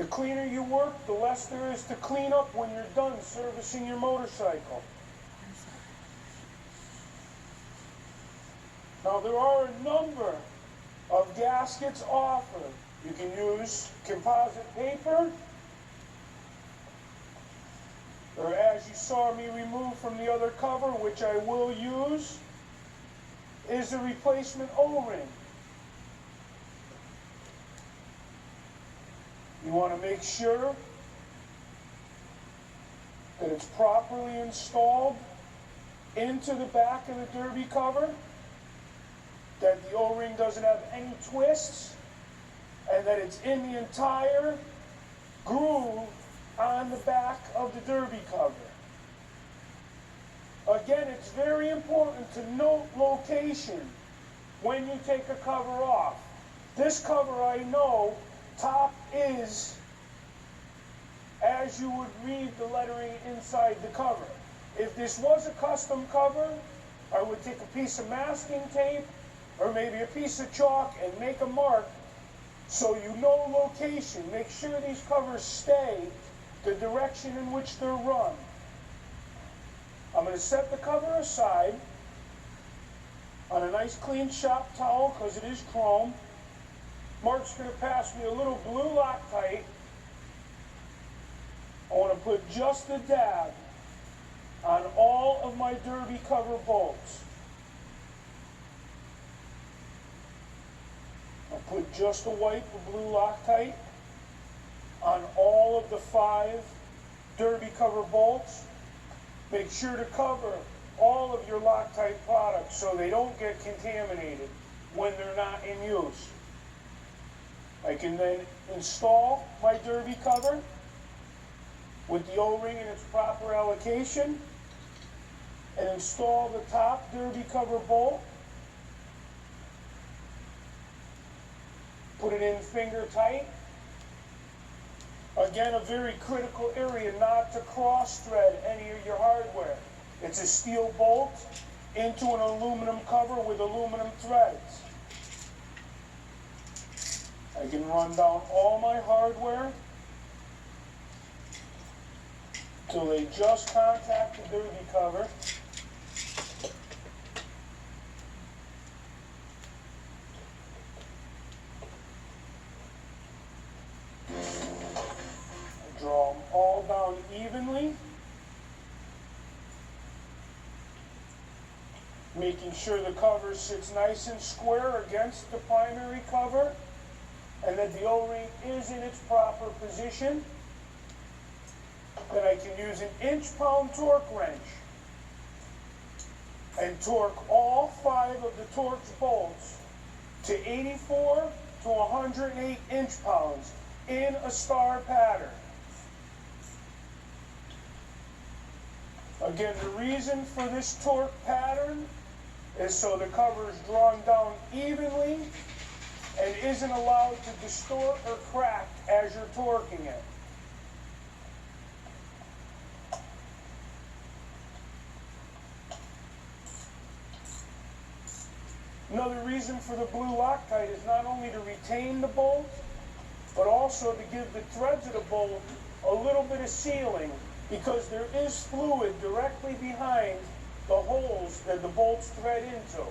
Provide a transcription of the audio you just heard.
The cleaner you work, the less there is to clean up when you're done servicing your motorcycle. Now there are a number of gaskets offered. You can use composite paper, or as you saw me remove from the other cover, which I will use, is a replacement O-ring. You want to make sure that it's properly installed into the back of the derby cover, that the O-ring doesn't have any twists, and that it's in the entire groove on the back of the derby cover. Again, it's very important to note location when you take a cover off. This cover, I know, top is as you would read the lettering inside the cover. If this was a custom cover, I would take a piece of masking tape or maybe a piece of chalk and make a mark so you know location. Make sure these covers stay the direction in which they're run. I'm going to set the cover aside on a nice clean shop towel because it is chrome. Mark's going to pass me a little blue Loctite. I want to put just a dab on all of my derby cover bolts. I'll put just a wipe of blue Loctite on all of the 5 derby cover bolts. Make sure to cover all of your Loctite products so they don't get contaminated when they're not in use. I can then install my derby cover with the O-ring in its proper allocation and install the top derby cover bolt. Put it in finger tight. Again, a very critical area not to cross-thread any of your hardware. It's a steel bolt into an aluminum cover with aluminum threads. I can run down all my hardware till they just contact the derby cover. I draw them all down evenly, making sure the cover sits nice and square against the primary cover, and that the O-ring is in its proper position. Then I can use an inch-pound torque wrench and torque all 5 of the torqued bolts to 84 to 108 inch-pounds in a star pattern. Again, the reason for this torque pattern is so the cover is drawn down evenly and isn't allowed to distort or crack as you're torquing it. Another reason for the blue Loctite is not only to retain the bolt, but also to give the threads of the bolt a little bit of sealing, because there is fluid directly behind the holes that the bolts thread into.